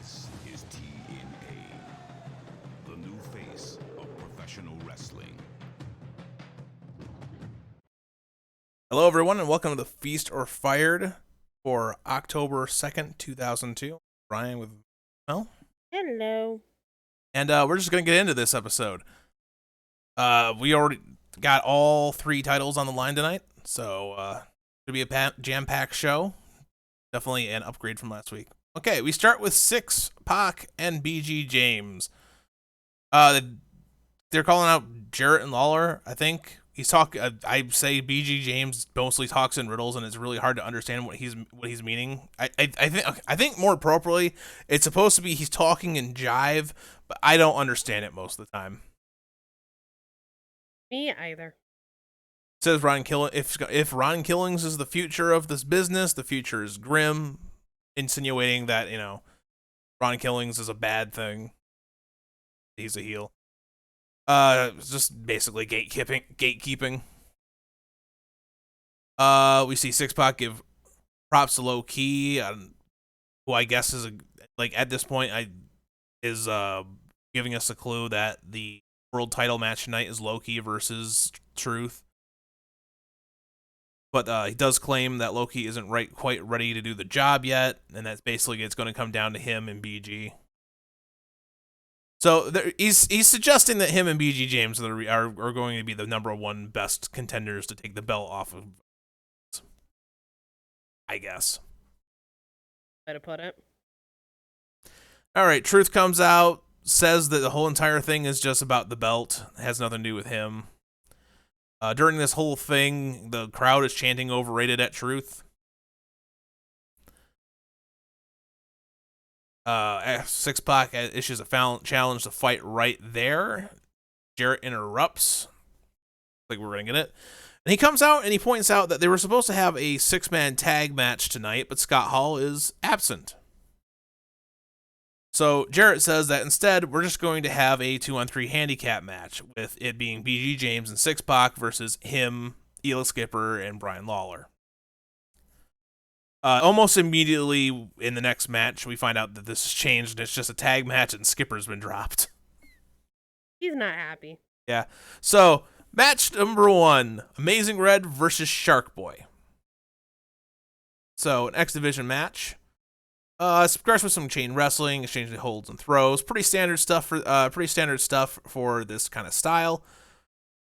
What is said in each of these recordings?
This is TNA, the new face of professional wrestling. Hello, everyone, and welcome to the Feast or Fired for October 2nd, 2002. Ryan with Mel. Hello. And we're just going to get into this episode. We already got all three titles on the line tonight, so it'll be a jam-packed show. Definitely an upgrade from last week. Okay, we start with Six, Pac, and BG James. They're calling out Jarrett and Lawler, I think. I say BG James mostly talks in riddles, and it's really hard to understand what he's meaning. I think more appropriately, it's supposed to be he's talking in jive, but I don't understand it most of the time. Me either. It says if Ron Killings is the future of this business, the future is grim, insinuating that Ron Killings is a bad thing. He's a heel. It's just basically gatekeeping. We see Six Pac give props to Loki, who I guess is at this point is giving us a clue that the world title match tonight is Loki versus Truth. But he does claim that Loki isn't quite ready to do the job yet, and that's basically it's going to come down to him and BG. So he's suggesting that him and BG James are going to be the number one best contenders to take the belt off of, I guess. Way to put it. All right, Truth comes out, says that the whole entire thing is just about the belt. It has nothing to do with him. During this whole thing, the crowd is chanting overrated at Truth. Six Pac issues a challenge to fight right there. Jarrett interrupts. Like we're going to get it. And he comes out and he points out that they were supposed to have a 6-man tag match tonight, but Scott Hall is absent. So Jarrett says that instead, we're just going to have a 2-on-3 handicap match, with it being BG James and Six Pac versus him, Ela Skipper, and Brian Lawler. Almost immediately in the next match, we find out that this has changed and it's just a tag match and Skipper's been dropped. He's not happy. Yeah. So, match number 1, Amazing Red versus Sharkboy. So, an X Division match. Starts with some chain wrestling, exchanging holds and throws. Pretty standard stuff for this kind of style.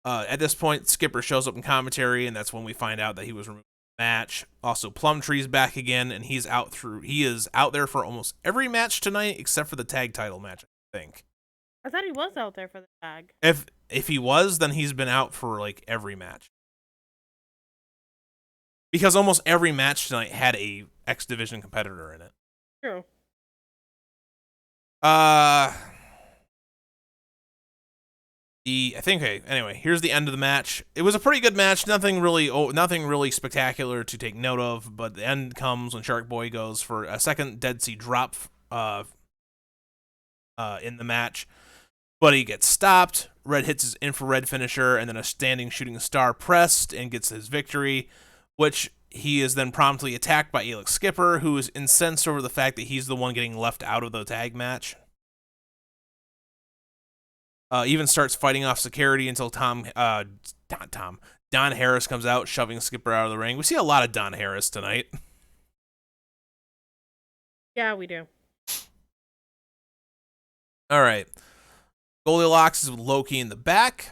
At this point, Skipper shows up in commentary, and that's when we find out that he was removed from the match. Also, Plumtree's back again, and he is out there for almost every match tonight, except for the tag title match, I think. I thought he was out there for the tag. If he was, then he's been out for every match. Because almost every match tonight had a X Division competitor in it. True. Anyway, here's the end of the match. It was a pretty good match. Nothing really spectacular to take note of, but the end comes when Sharkboy goes for a second Dead Sea drop in the match. But he gets stopped. Red hits his infrared finisher, and then a standing shooting star pressed and gets his victory, which he is then promptly attacked by Ela Skipper, who is incensed over the fact that he's the one getting left out of the tag match. Even starts fighting off security until Don Harris comes out, shoving Skipper out of the ring. We see a lot of Don Harris tonight. Yeah, we do. All right. Goldilocks is with Loki in the back.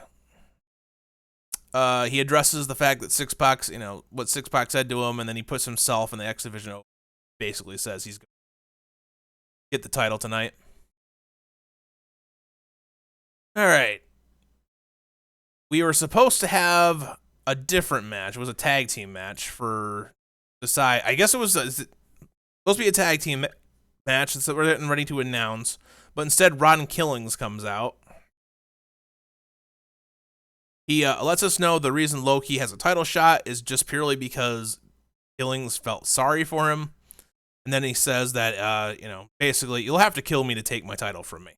He addresses the fact that Six Pac, what Six Pac said to him, and then he puts himself in the X Division. Basically says he's going to get the title tonight. All right. We were supposed to have a different match. It was a tag team match for decide. I guess it was supposed to be a tag team match that we're getting ready to announce, but instead Ron Killings comes out. He lets us know the reason Loki has a title shot is just purely because Killings felt sorry for him. And then he says that, basically, you'll have to kill me to take my title from me.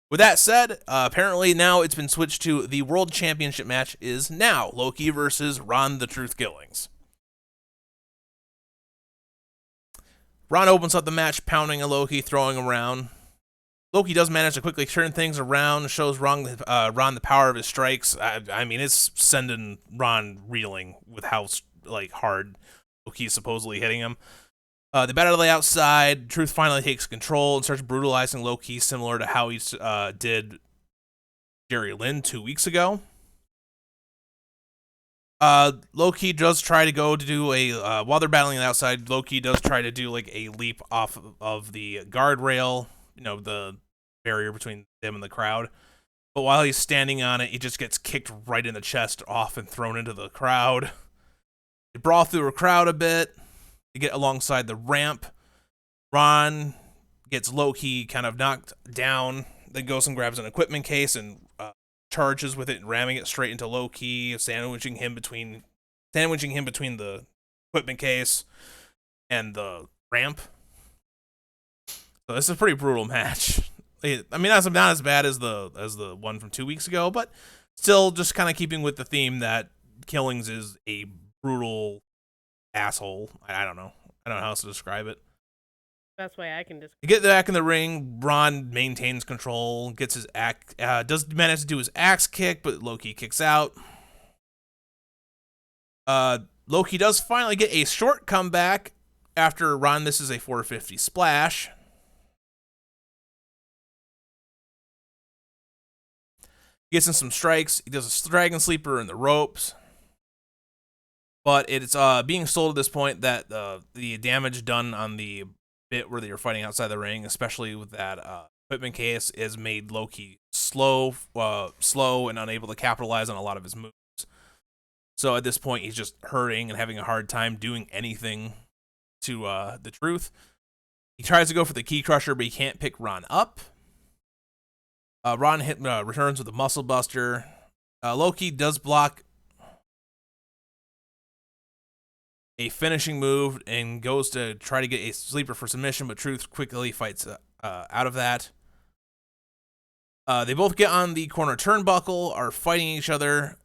With that said, apparently now it's been switched to the World Championship match is now Loki versus Ron the Truth Killings. Ron opens up the match, pounding a Loki, throwing him around. Loki does manage to quickly turn things around, shows Ron the power of his strikes. I mean, it's sending Ron reeling with how hard Loki's supposedly hitting him. The battle lay outside. Truth finally takes control and starts brutalizing Loki, similar to how he did Jerry Lynn 2 weeks ago. Loki does try to go to do a while they're battling outside. Loki does try to do a leap off of the guardrail, the barrier between them and the crowd. But while he's standing on it, he just gets kicked right in the chest off and thrown into the crowd. They brawl through a crowd a bit. They get alongside the ramp. Ron gets Loki kind of knocked down, then goes and grabs an equipment case and charges with it and ramming it straight into Loki, sandwiching him between the equipment case and the ramp. So this is a pretty brutal match. I mean, that's not as bad as the one from 2 weeks ago, but still just kind of keeping with the theme that Killings is a brutal asshole. I don't know how else to describe it. Best way I can describe You get back in the ring. Ron maintains control, gets his does manage to do his axe kick, but Loki kicks out. Loki does finally get a short comeback after Ron misses a 450 splash. Gets in some strikes. He does a dragon sleeper in the ropes. But it's being sold at this point that the damage done on the bit where they were fighting outside the ring, especially with that equipment case, has made Loki slow and unable to capitalize on a lot of his moves. So at this point, he's just hurting and having a hard time doing anything to the Truth. He tries to go for the key crusher, but he can't pick Ron up. Ron returns with a muscle buster. Loki does block a finishing move and goes to try to get a sleeper for submission, but Truth quickly fights out of that. They both get on the corner turnbuckle, are fighting each other.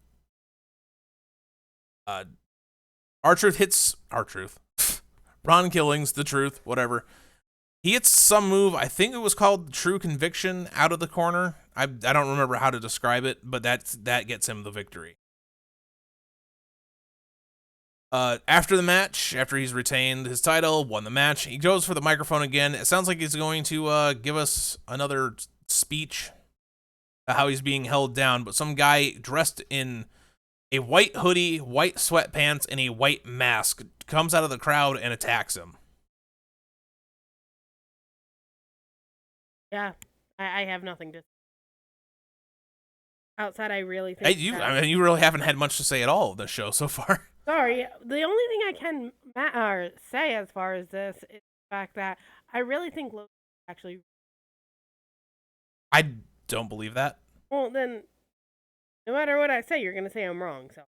R-Truth hits R-Truth. Ron Killings, the Truth, whatever. He hits some move, I think it was called True Conviction, out of the corner. I don't remember how to describe it, but that gets him the victory. After the match, after he's retained his title, won the match, he goes for the microphone again. It sounds like he's going to give us another speech about how he's being held down, but some guy dressed in a white hoodie, white sweatpants, and a white mask comes out of the crowd and attacks him. Yeah, I have nothing to. Outside, I really think. I mean, you really haven't had much to say at all of this show so far. Sorry, the only thing I can say as far as this is the fact that I really think Loki actually. I don't believe that. Well, then, no matter what I say, you're gonna say I'm wrong. So.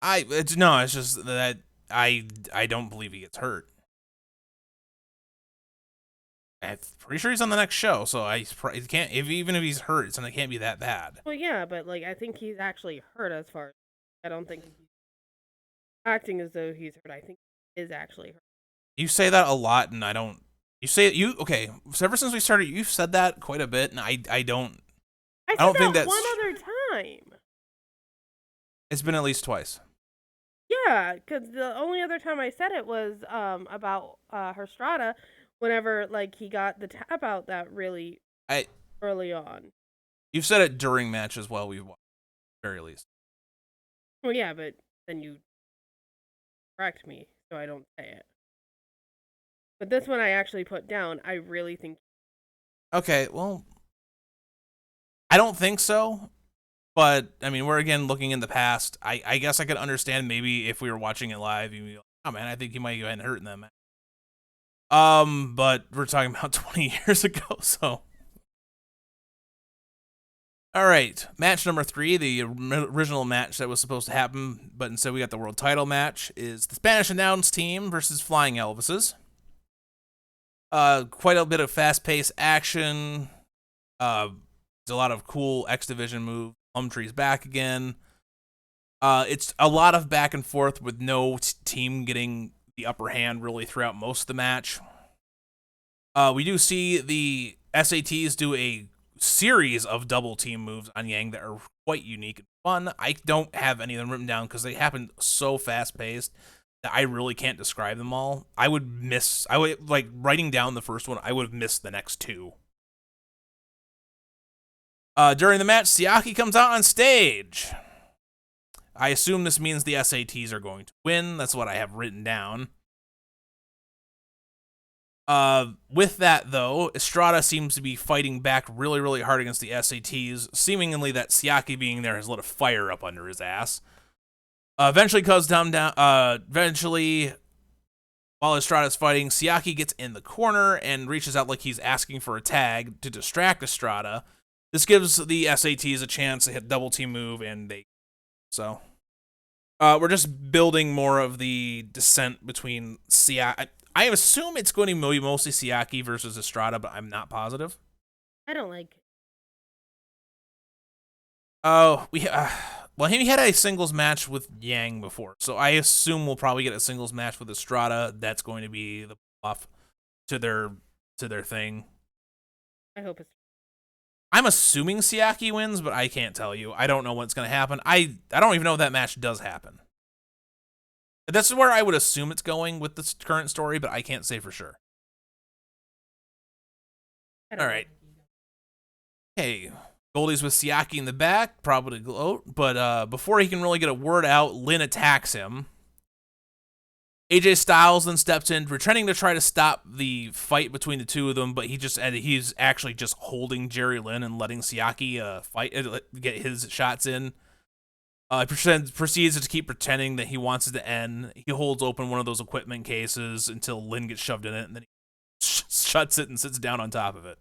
It's just that I don't believe he gets hurt. I'm pretty sure he's on the next show, so he can't. Even if he's hurt, it can't be that bad. Well, yeah, but I think he's actually hurt. As far as I don't think he's acting as though he's hurt. I think he is actually hurt. You say that a lot, and I don't. Okay? So ever since we started, you've said that quite a bit, and I don't. I don't think that that's one other time. It's been at least twice. Yeah, because the only other time I said it was about Herstrada. Whenever he got the tap out that really early on. You've said it during match as well. We've watched, at the very least. Well, yeah, but then you correct me, so I don't say it. But this one I actually put down. I really think. Okay, well, I don't think so. But I mean, we're again looking in the past. I guess I could understand maybe if we were watching it live, you'd be like, oh man, I think he might have been hurt in that match. But we're talking about 20 years ago, so. All right, match number 3, the original match that was supposed to happen, but instead we got the world title match, is the Spanish Announce Team versus Flying Elvises. Quite a bit of fast-paced action. There's a lot of cool X Division moves. Plumtree's back again. It's a lot of back and forth with no team getting the upper hand really throughout most of the match. We do see the SATs do a series of double team moves on Yang that are quite unique and fun. I don't have any of them written down because they happen so fast paced that I really can't describe them all. I would like writing down the first one, I would have missed the next two. During the match, Siaki comes out on stage. I assume this means the SATs are going to win. That's what I have written down. With that, though, Estrada seems to be fighting back really, really hard against the SATs, seemingly that Siaki being there has lit a fire up under his ass. Eventually, while Estrada's fighting, Siaki gets in the corner and reaches out like he's asking for a tag to distract Estrada. This gives the SATs a chance to hit double team move, and we're just building more of the descent between Siaki. I assume it's going to be mostly Siaki versus Estrada, but I'm not positive. I don't like it. Oh, he had a singles match with Yang before, so I assume we'll probably get a singles match with Estrada. That's going to be the buff to their thing. I hope it's. I'm assuming Siaki wins, but I can't tell you. I don't know what's going to happen. I don't even know if that match does happen. That's where I would assume it's going with this current story, but I can't say for sure. All right. Hey, Goldie's with Siaki in the back, probably gloat, but before he can really get a word out, Lynn attacks him. AJ Styles then steps in, pretending to try to stop the fight between the two of them, but he's actually just holding Jerry Lynn and letting Siaki get his shots in. He proceeds to keep pretending that he wants it to end. He holds open one of those equipment cases until Lynn gets shoved in it, and then he shuts it and sits down on top of it.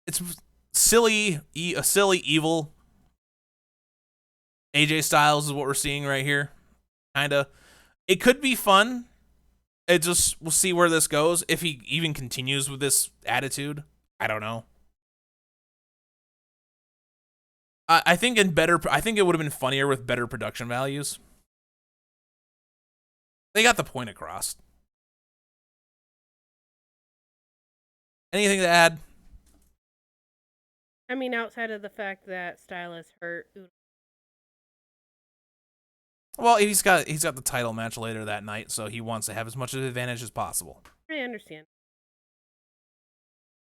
It's silly, evil. AJ Styles is what we're seeing right here. Kinda. It could be fun. We'll see where this goes. If he even continues with this attitude, I don't know. I think it would have been funnier with better production values. They got the point across. Anything to add? I mean, outside of the fact that Stylus hurt. Well, he's got the title match later that night, so he wants to have as much of an advantage as possible. I understand.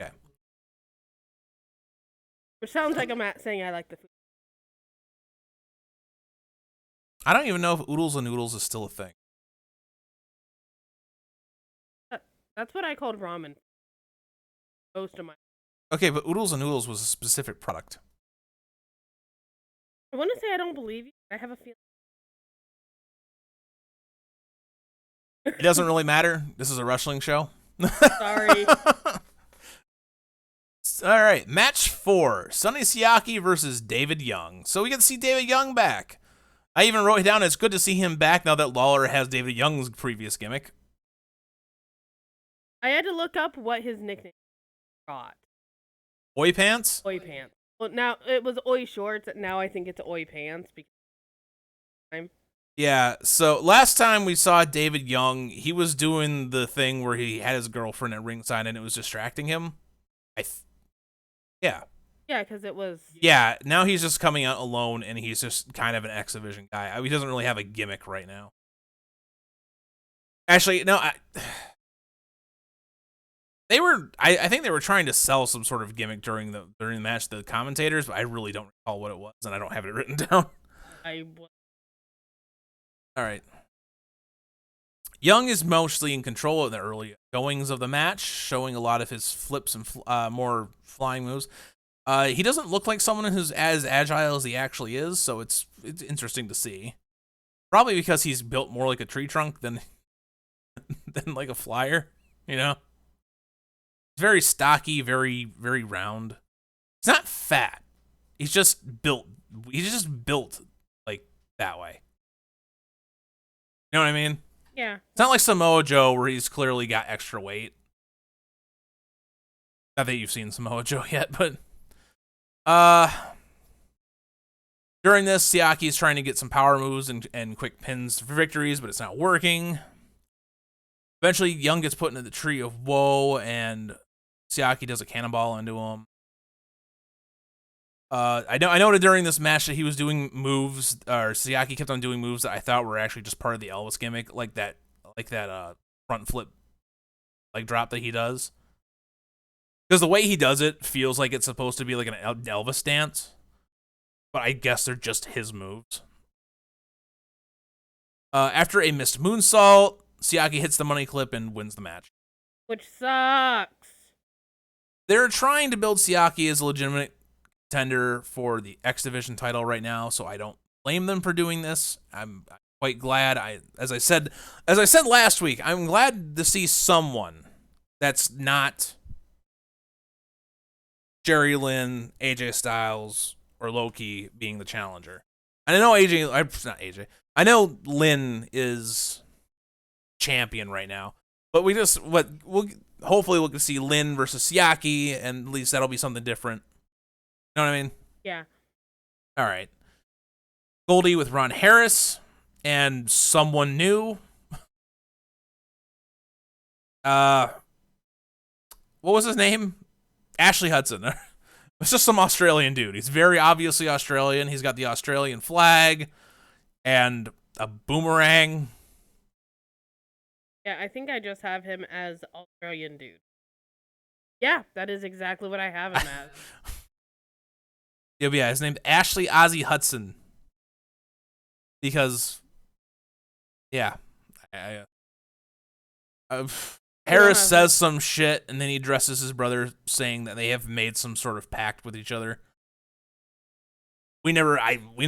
Okay. Which sounds like I'm saying I like the food. I don't even know if oodles and noodles is still a thing. That's what I called ramen. Most of my. Okay, but oodles and noodles was a specific product. I want to say I don't believe you. I have a feeling. It doesn't really matter. This is a wrestling show. Sorry. All right, match 4. Sonny Siaki versus David Young. So we get to see David Young back. I even wrote it down. It's good to see him back now that Lawler has David Young's previous gimmick. I had to look up what his nickname got. Oi Pants? Oi Pants. Well, now it was Oi Shorts. Now I think it's Oi Pants because yeah, so last time we saw David Young, he was doing the thing where he had his girlfriend at ringside and it was distracting him. Yeah. Yeah, because it was. Yeah, now he's just coming out alone and he's just kind of an X-Division guy. He doesn't really have a gimmick right now. Actually, no, I think they were trying to sell some sort of gimmick during the match, the commentators, but I really don't recall what it was, and I don't have it written down. All right. Young is mostly in control of the early goings of the match, showing a lot of his flips and more flying moves. He doesn't look like someone who's as agile as he actually is, so it's interesting to see. Probably because he's built more like a tree trunk than like a flyer, you know? He's very stocky, very, very round. He's not fat. He's just built like that way. You know what I mean? Yeah. It's not like Samoa Joe where he's clearly got extra weight. Not that you've seen Samoa Joe yet, but During this, Siaki is trying to get some power moves and quick pins for victories, but it's not working. Eventually, Young gets put into the Tree of Woe, and Siaki does a cannonball into him. I noted during this match that he was doing moves, or Siaki kept on doing moves that I thought were actually just part of the Elvis gimmick, like that front flip leg drop that he does. Because the way he does it feels like it's supposed to be like an Elvis dance, but I guess they're just his moves. After a missed moonsault, Siaki hits the money clip and wins the match. Which sucks. They're trying to build Siaki as a legitimate contender for the X Division title right now, so I don't blame them for doing this. I'm quite glad. As I said last week, I'm glad to see someone that's not Jerry Lynn, AJ Styles, or Loki being the challenger. And I know I know Lynn is champion right now, but hopefully we'll see Lynn versus Siaki, and at least that'll be something different. You know what I mean? Yeah. All right. Goldie with Ron Harris and someone new. What was his name? Ashley Hudson. It's just some Australian dude. He's very obviously Australian. He's got the Australian flag and a boomerang. Yeah, I think I just have him as Australian dude. Yeah, that is exactly what I have him as. Yeah, his name's Ashley Ozzy Hudson. Because, yeah. Harris says some shit, and then he addresses his brother, saying that they have made some sort of pact with each other. In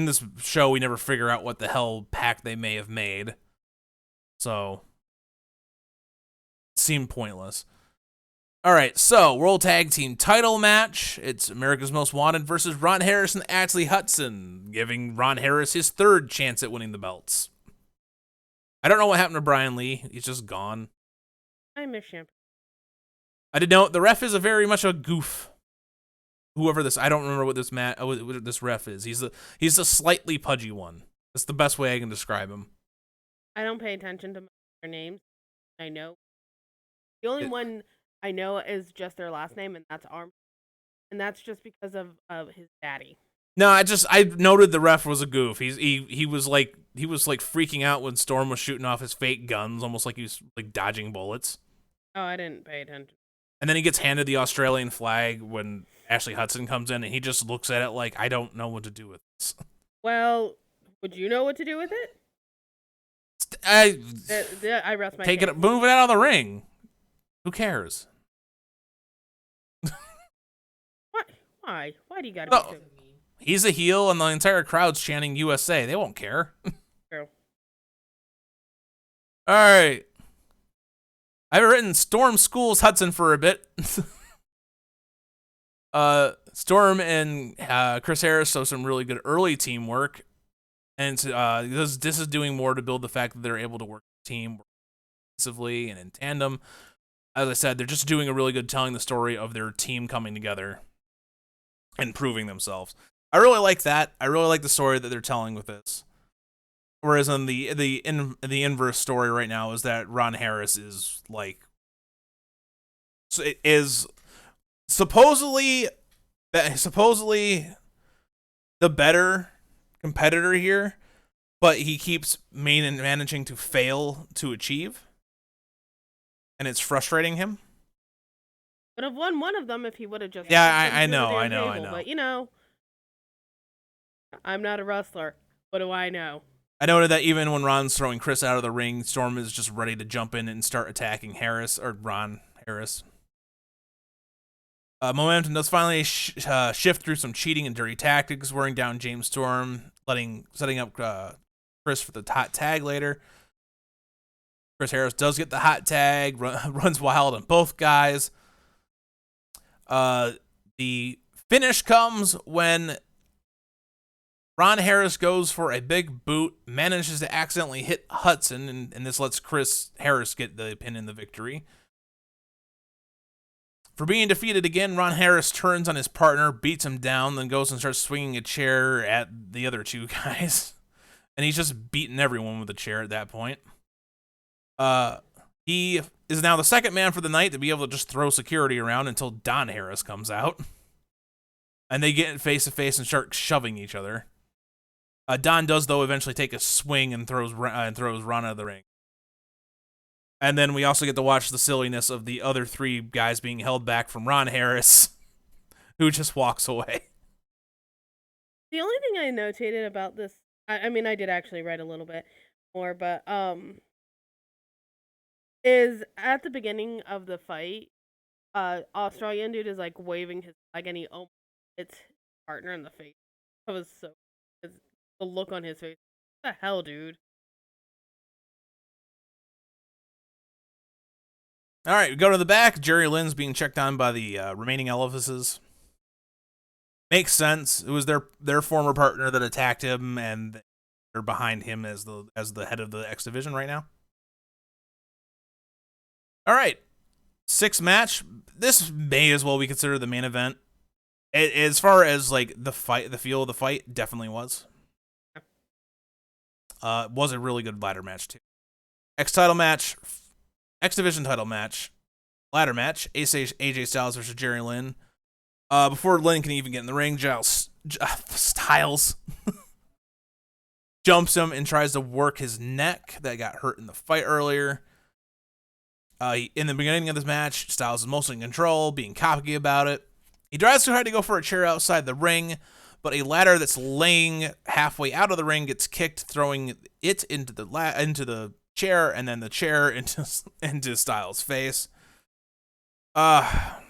this show, we never figure out what the hell pact they may have made. So, it seemed pointless. All right, so World Tag Team title match. It's America's Most Wanted versus Ron Harris and Ashley Hudson, giving Ron Harris his third chance at winning the belts. I don't know what happened to Brian Lee. He's just gone. I miss him. I did know the ref is very much a goof. Whoever this, I don't remember what this ref is. He's a slightly pudgy one. That's the best way I can describe him. I don't pay attention to their names. I know. The only one I know is just their last name, and that's Arm. And that's just because of his daddy. No, I noted the ref was a goof. He was like freaking out when Storm was shooting off his fake guns, almost like he was like dodging bullets. Oh, I didn't pay attention. And then he gets handed the Australian flag when Ashley Hudson comes in, and he just looks at it like, I don't know what to do with this. Well, would you know what to do with it? I rest my take case. it, move it out of the ring. Who cares? What? Why? Why do you gotta be so mean? He's a heel, and the entire crowd's chanting USA. They won't care. True. All right. I've written Storm schools Hudson for a bit. Storm and Chris Harris show some really good early teamwork, and this is doing more to build the fact that they're able to work as a team cohesively and in tandem. As I said, they're just doing a really good telling the story of their team coming together and proving themselves. I really like that. I really like the story that they're telling with this. Whereas in the inverse story right now is that Ron Harris is supposedly the better competitor here, but he keeps managing to fail to achieve, and it's frustrating him. Would have won one of them if he would have just. Yeah, I know. But I'm not a wrestler. What do I know? I noted that even when Ron's throwing Chris out of the ring, Storm is just ready to jump in and start attacking Ron Harris. Momentum does finally shift through some cheating and dirty tactics, wearing down James Storm, setting up Chris for the hot tag later. Chris Harris does get the hot tag, runs wild on both guys. The finish comes when Ron Harris goes for a big boot, manages to accidentally hit Hudson, and this lets Chris Harris get the pin in the victory. For being defeated again, Ron Harris turns on his partner, beats him down, then goes and starts swinging a chair at the other two guys. And he's just beating everyone with a chair at that point. He is now the second man for the night to be able to just throw security around until Don Harris comes out. And they get face to face and start shoving each other. Don does, though, eventually take a swing and throws Ron out of the ring. And then we also get to watch the silliness of the other three guys being held back from Ron Harris, who just walks away. The only thing I notated about this, I mean, I did actually write a little bit more, but is at the beginning of the fight, Australian dude is like waving his flag and he almost hits his partner in the face. That was so, the look on his face. What the hell, dude? All right, we go to the back. Jerry Lynn's being checked on by the remaining Elvises. Makes sense. It was their former partner that attacked him, and they're behind him as the head of the X Division right now. All right, 6th match. This may as well be considered the main event. As far as like the fight, the feel of the fight, definitely was. It was a really good ladder match too. X Division title match, ladder match. AJ Styles versus Jerry Lynn. Before Lynn can even get in the ring, Styles jumps him and tries to work his neck that got hurt in the fight earlier. In the beginning of this match, Styles is mostly in control, being cocky about it. He tries too hard to go for a chair outside the ring, but a ladder that's laying halfway out of the ring gets kicked, throwing it into the chair, and then the chair into Styles' face. Right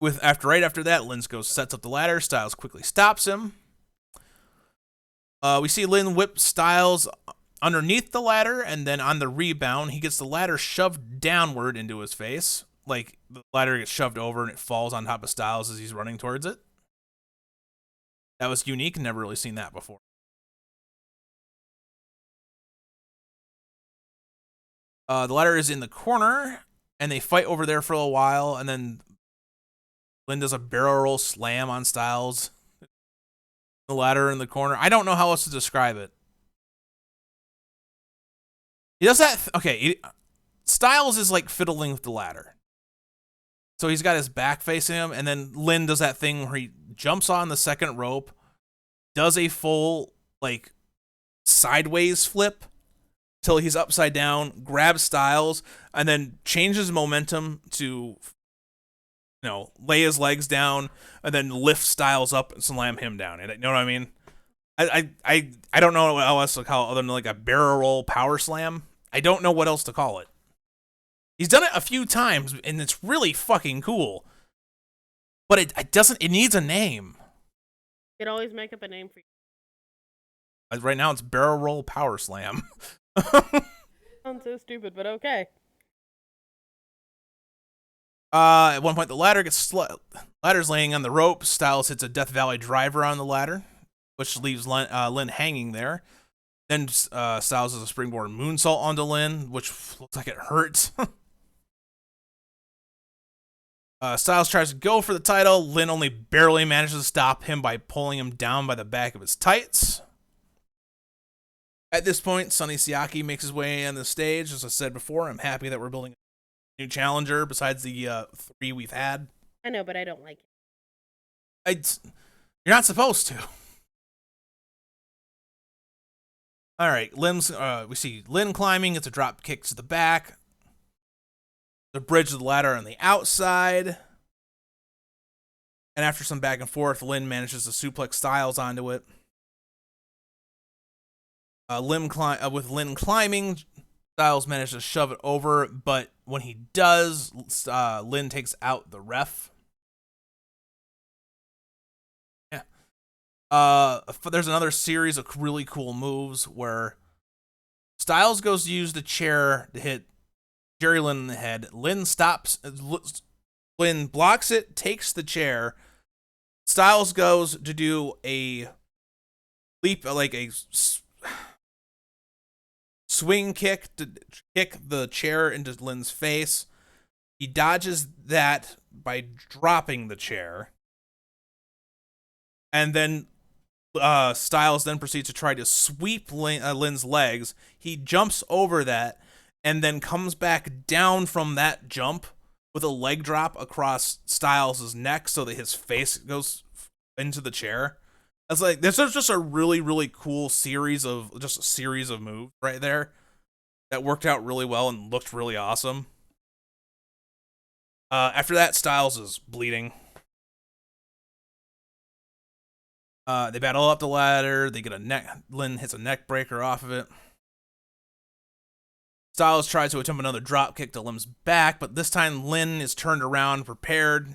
after that, Lynn sets up the ladder. Styles quickly stops him. We see Lynn whip Styles underneath the ladder, and then on the rebound, he gets the ladder shoved downward into his face. Like, the ladder gets shoved over and it falls on top of Styles as he's running towards it. That was unique. Never really seen that before. The ladder is in the corner, and they fight over there for a while, and then Lynn does a barrel roll slam on Styles. The ladder in the corner. I don't know how else to describe it. He does that. Styles is like fiddling with the ladder. So he's got his back facing him, and then Lynn does that thing where he jumps on the second rope, does a full, like, sideways flip till he's upside down, grabs Styles, and then changes momentum to, lay his legs down, and then lift Styles up and slam him down. You know what I mean? I don't know what else to call it other than like a barrel roll power slam. I don't know what else to call it. He's done it a few times, and it's really fucking cool. But it needs a name. You could always make up a name for you. Right now, it's barrel roll power slam. Sounds so stupid, but okay. At one point, the ladder's laying on the rope. Styles hits a Death Valley driver on the ladder, which leaves Lynn hanging there. Then Styles does a springboard moonsault onto Lynn, which looks like it hurts. Styles tries to go for the title. Lynn only barely manages to stop him by pulling him down by the back of his tights. At this point, Sonny Siaki makes his way on the stage. As I said before, I'm happy that we're building a new challenger besides the 3 we've had. I know, but I don't like it. You're not supposed to. All right, we see Lynn climbing. It's a drop kick to the back. The bridge of the ladder on the outside. And after some back and forth, Lynn manages to suplex Styles onto it. With Lynn climbing, Styles manages to shove it over, but when he does, Lynn takes out the ref. There's another series of really cool moves where Styles goes to use the chair to hit Jerry Lynn in the head. Lynn blocks it, takes the chair. Styles goes to do a leap, like a swing kick to kick the chair into Lynn's face. He dodges that by dropping the chair. And then Styles then proceeds to try to sweep Lynn's legs. He jumps over that and then comes back down from that jump with a leg drop across Styles' neck so that his face goes into the chair. It's like, this is just a really, really cool series of moves right there that worked out really well and looked really awesome. After that, Styles is bleeding. They battle up the ladder. They get Lynn hits a neck breaker off of it. Styles tries to attempt another drop kick to Lynn's back, but this time Lynn is turned around, prepared,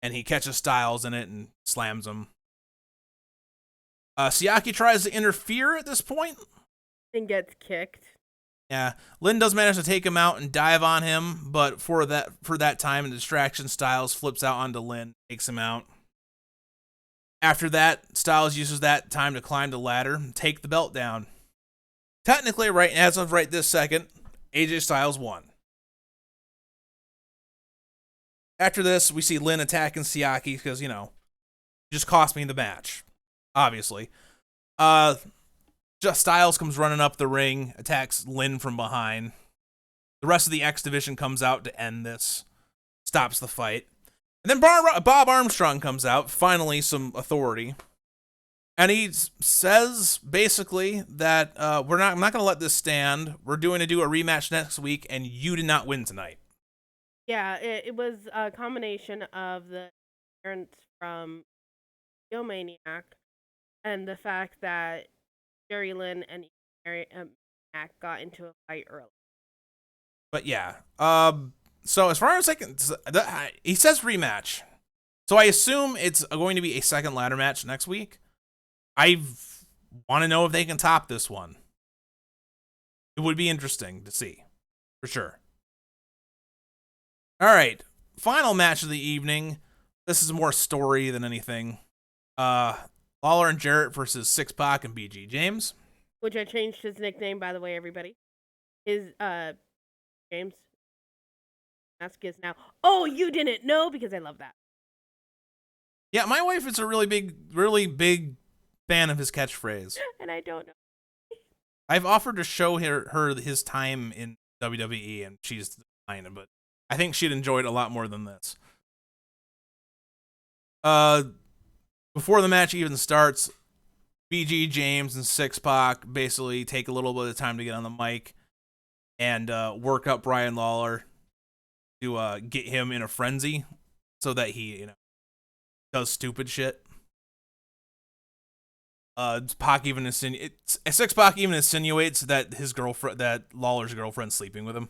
and he catches Styles in it and slams him. Siaki tries to interfere at this point and gets kicked. Yeah, Lynn does manage to take him out and dive on him, but for that time, a distraction, Styles flips out onto Lynn, takes him out. After that, Styles uses that time to climb the ladder and take the belt down. Technically, right as of right this second, AJ Styles won. After this, we see Lynn attacking Siaki because, you know, just cost me the match, obviously. Just Styles comes running up the ring, attacks Lynn from behind. The rest of the X Division comes out to end this, stops the fight. And then Bob Armstrong comes out, finally some authority. And he says, basically, that I'm not going to let this stand. We're going to do a rematch next week, and you did not win tonight. Yeah, it was a combination of the parents from Maniac and the fact that Jerry Lynn and Mac got into a fight early. But yeah, so as far as I can, he says rematch. So I assume it's going to be a second ladder match next week. I want to know if they can top this one. It would be interesting to see, for sure. All right, final match of the evening. This is more story than anything. Lawler and Jarrett versus Six Pac and BG James. Which I changed his nickname, by the way, everybody. His, James. Ask is now, oh, you didn't know? Because I love that. Yeah, my wife is a really big fan of his catchphrase. And I don't know. I've offered to show her his time in WWE, and she's declined, but I think she'd enjoy it a lot more than this. Before the match even starts, BG James and Six Pac basically take a little bit of time to get on the mic and work up Brian Lawler to get him in a frenzy so that he, does stupid shit. Six Pac even insinuates that that Lawler's girlfriend's sleeping with him.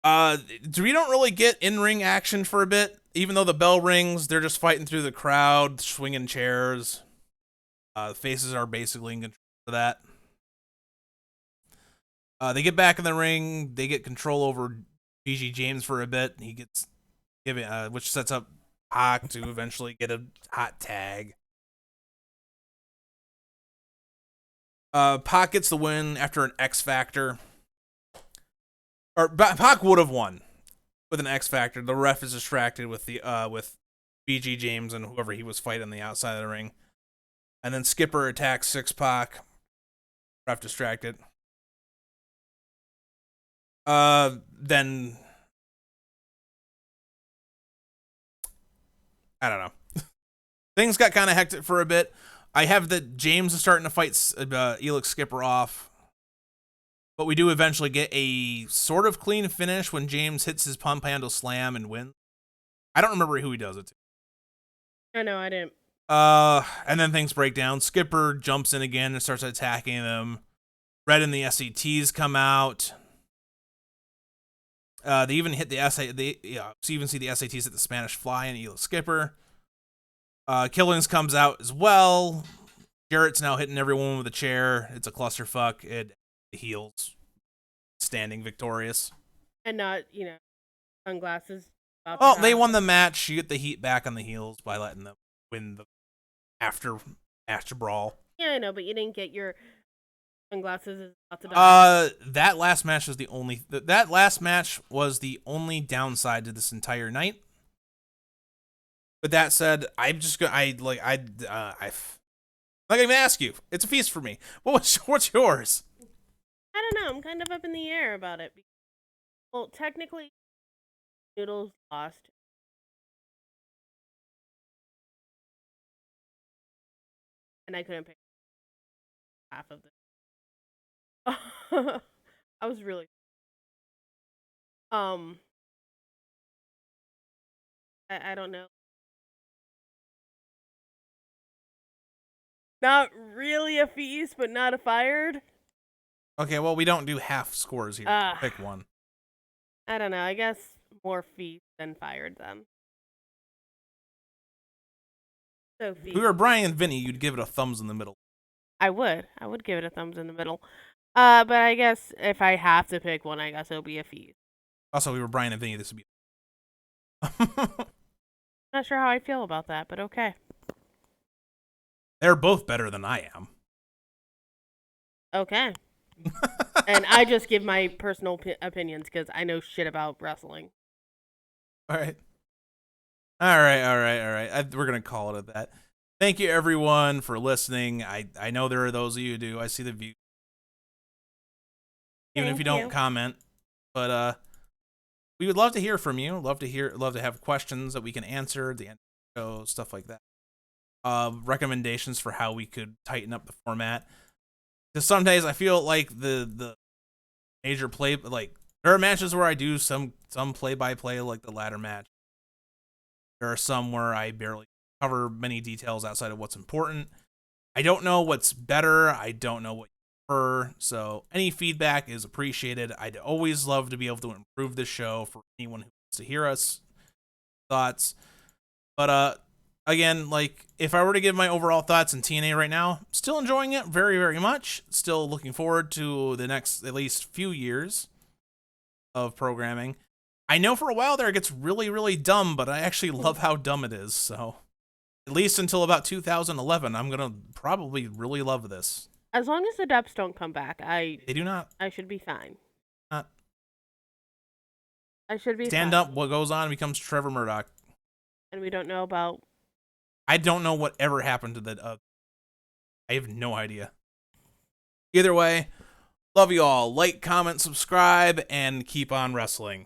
We don't really get in-ring action for a bit. Even though the bell rings, they're just fighting through the crowd, swinging chairs. The faces are basically in control of that. They get back in the ring. They get control over BG James for a bit. He gets given, which sets up Pac to eventually get a hot tag. Pac gets the win after an X Factor. Or Pac would have won with an X Factor. The ref is distracted with BG James and whoever he was fighting on the outside of the ring. And then Skipper attacks Six Pac. Ref distracted. Then I don't know. Things got kind of hectic for a bit. I have that James is starting to fight Elix Skipper off. But we do eventually get a sort of clean finish when James hits his pump handle slam and wins. I don't remember who he does it to. I know, I didn't. And then things break down. Skipper jumps in again and starts attacking them. Red and the SCTs come out. They even hit the so you even see the SATs hit the Spanish Fly and Elix Skipper. Killings comes out as well. Jarrett's now hitting everyone with a chair. It's a clusterfuck. It heals, standing victorious. And not, sunglasses. Well, they won the match. You get the heat back on the heels by letting them win the after brawl. Yeah, I know, but you didn't get your Sunglasses is about to die. That last match was that last match was the only downside to this entire night. With that said, I'm just gonna I'm not gonna even ask you. It's a feast for me. What's yours? I don't know. I'm kind of up in the air about it. Well, technically, Noodles lost. And I couldn't pick half of this. I was really um I don't know. Not really a feast, but not a fired. Okay, well we don't do half scores here. Pick one. I don't know. I guess more feast than fired then. So feast. If we were Brian and Vinny, you'd give it a thumbs in the middle. I would. I would give it a thumbs in the middle. But I guess if I have to pick one, I guess it'll be a feast. Also, we were Brian and Vinny. This would be. Not sure how I feel about that, but okay. They're both better than I am. Okay. And I just give my personal opinions because I know shit about wrestling. All right. We're going to call it at that. Thank you, everyone, for listening. I know there are those of you who do. I see the view. Even if you don't comment. But we would love to hear from you. Love to have questions that we can answer at the end of the show, stuff like that. Recommendations for how we could tighten up the format. Because some days I feel like the major play, like there are matches where I do some play-by-play, like the ladder match. There are some where I barely cover many details outside of what's important. I don't know what's better. I don't know what you prefer. So any feedback is appreciated. I'd always love to be able to improve this show for anyone who wants to hear us thoughts. But again, like if I were to give my overall thoughts in TNA right now, still enjoying it very, very much. Still looking forward to the next at least few years of programming. I know for a while there it gets really, really dumb, but I actually love how dumb it is. So at least until about 2011, I'm going to probably really love this. As long as the Deps don't come back, They do not. I should be fine. Not. I should be Stand fine. up, what goes on becomes Trevor Murdoch. And we don't know about... I don't know what ever happened to that. I have no idea. Either way, love you all. Like, comment, subscribe, and keep on wrestling.